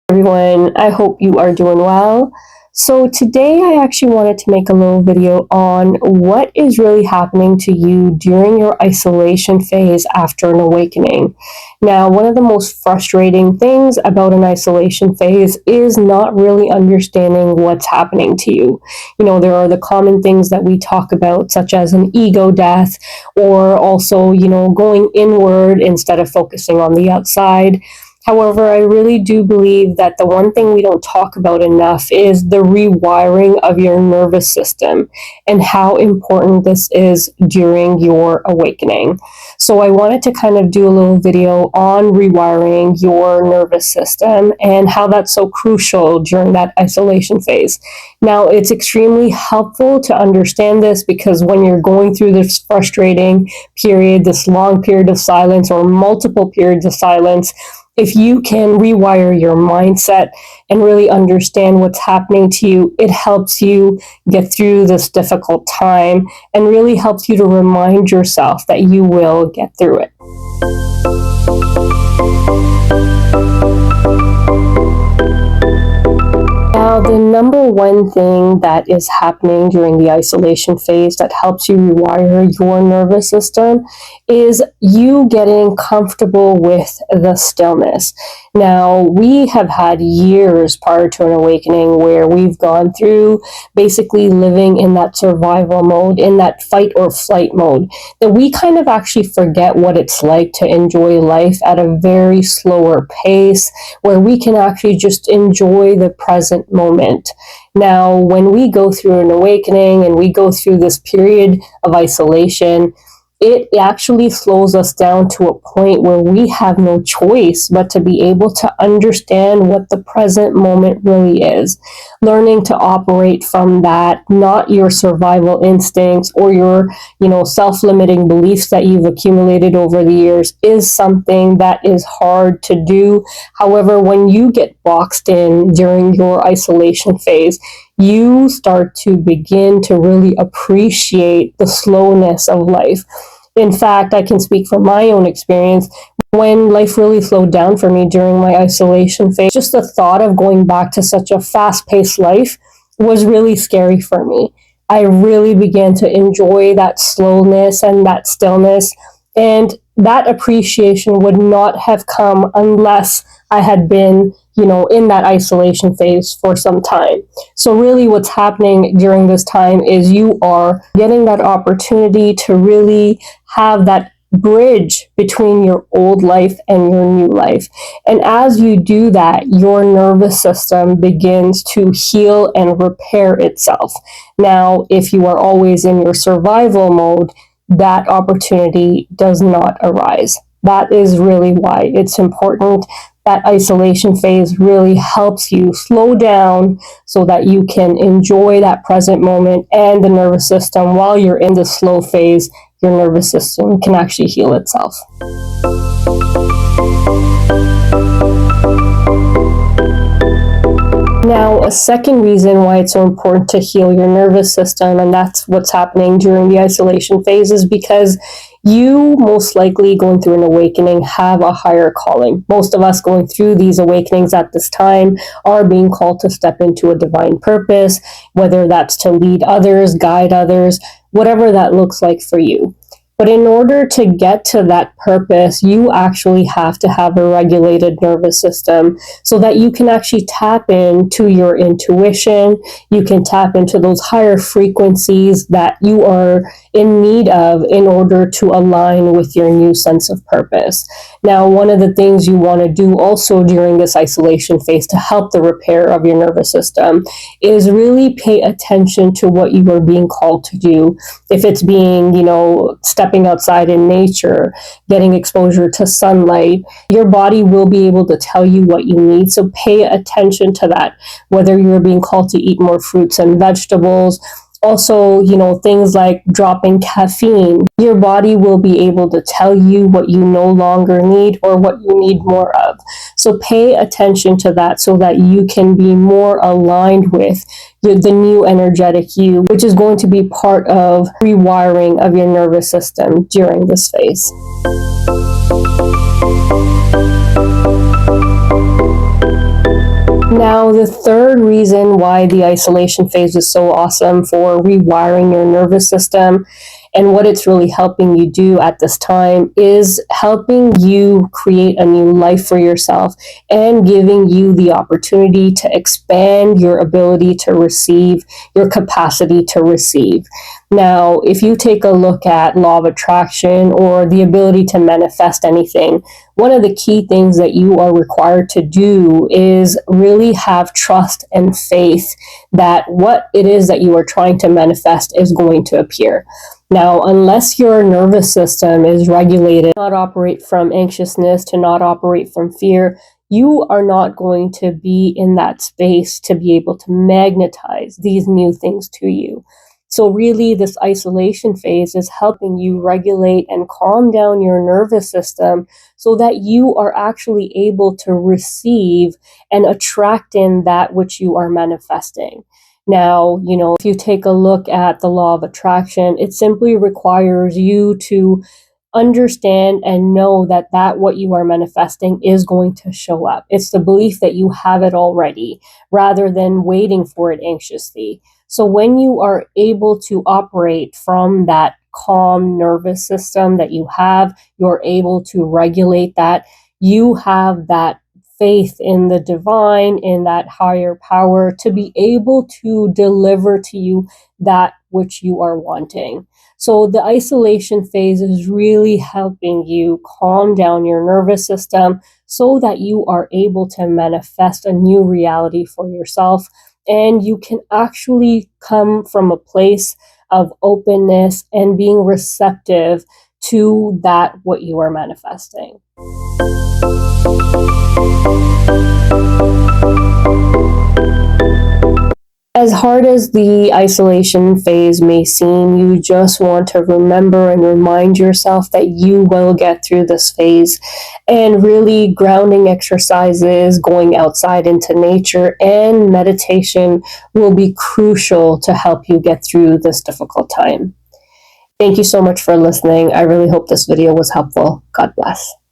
Everyone. I hope you are doing well. So today I actually wanted to make a little video on what is really happening to you during your isolation phase after an awakening. Now, one of the most frustrating things about an isolation phase is not really understanding what's happening to you. There are the common things that we talk about, such as an ego death, or also, going inward instead of focusing on the outside. However, I really do believe that the one thing we don't talk about enough is the rewiring of your nervous system and how important this is during your awakening. So I wanted to kind of do a little video on rewiring your nervous system and how that's so crucial during that isolation phase. Now, it's extremely helpful to understand this because when you're going through this frustrating period, this long period of silence or multiple periods of silence, if you can rewire your mindset and really understand what's happening to you, it helps you get through this difficult time and really helps you to remind yourself that you will get through it. Now, the number one thing that is happening during the isolation phase that helps you rewire your nervous system is you getting comfortable with the stillness. Now, we have had years prior to an awakening where we've gone through basically living in that survival mode, in that fight or flight mode, that we kind of actually forget what it's like to enjoy life at a very slower pace, where we can actually just enjoy the present moment. Now, when we go through an awakening and we go through this period of isolation, it actually slows us down to a point where we have no choice but to be able to understand what the present moment really is. Learning to operate from that, not your survival instincts or your, self-limiting beliefs that you've accumulated over the years, is something that is hard to do. However, when you get boxed in during your isolation phase, you start to begin to really appreciate the slowness of life. In fact, I can speak from my own experience. When life really slowed down for me during my isolation phase, just the thought of going back to such a fast-paced life was really scary for me. I really began to enjoy that slowness and that stillness, and that appreciation would not have come unless I had been in that isolation phase for some time. So really what's happening during this time is you are getting that opportunity to really have that bridge between your old life and your new life. And as you do that, your nervous system begins to heal and repair itself. Now, if you are always in your survival mode, that opportunity does not arise. That is really why it's important. That isolation phase really helps you slow down so that you can enjoy that present moment and the nervous system. While you're in the slow phase, your nervous system can actually heal itself. Now, a second reason why it's so important to heal your nervous system, and that's what's happening during the isolation phase, is because you most likely going through an awakening have a higher calling. Most of us going through these awakenings at this time are being called to step into a divine purpose, whether that's to lead others, guide others, whatever that looks like for you. But in order to get to that purpose, you actually have to have a regulated nervous system so that you can actually tap into your intuition. You can tap into those higher frequencies that you are in need of in order to align with your new sense of purpose. Now, one of the things you want to do also during this isolation phase to help the repair of your nervous system is really pay attention to what you are being called to do. If it's being, stepping outside in nature, getting exposure to sunlight, your body will be able to tell you what you need. So pay attention to that, whether you're being called to eat more fruits and vegetables. Also, things like dropping caffeine, your body will be able to tell you what you no longer need or what you need more of. So pay attention to that so that you can be more aligned with the new energetic you, which is going to be part of rewiring of your nervous system during this phase. Now, the third reason why the isolation phase is so awesome for rewiring your nervous system and what it's really helping you do at this time is helping you create a new life for yourself and giving you the opportunity to expand your ability to receive, your capacity to receive. Now, if you take a look at law of attraction or the ability to manifest anything, one of the key things that you are required to do is really have trust and faith that what it is that you are trying to manifest is going to appear. Now, unless your nervous system is regulated, not operate from anxiousness, to not operate from fear, you are not going to be in that space to be able to magnetize these new things to you. So really, this isolation phase is helping you regulate and calm down your nervous system so that you are actually able to receive and attract in that which you are manifesting. Now, if you take a look at the law of attraction, it simply requires you to understand and know that what you are manifesting is going to show up. It's the belief that you have it already rather than waiting for it anxiously. So when you are able to operate from that calm nervous system that you have, you're able to regulate that. You have that faith in the divine, in that higher power to be able to deliver to you that which you are wanting. So the isolation phase is really helping you calm down your nervous system so that you are able to manifest a new reality for yourself. And you can actually come from a place of openness and being receptive to that what you are manifesting. As hard as the isolation phase may seem, you just want to remember and remind yourself that you will get through this phase. And really, grounding exercises, going outside into nature, and meditation will be crucial to help you get through this difficult time. Thank you so much for listening. I really hope this video was helpful. God bless.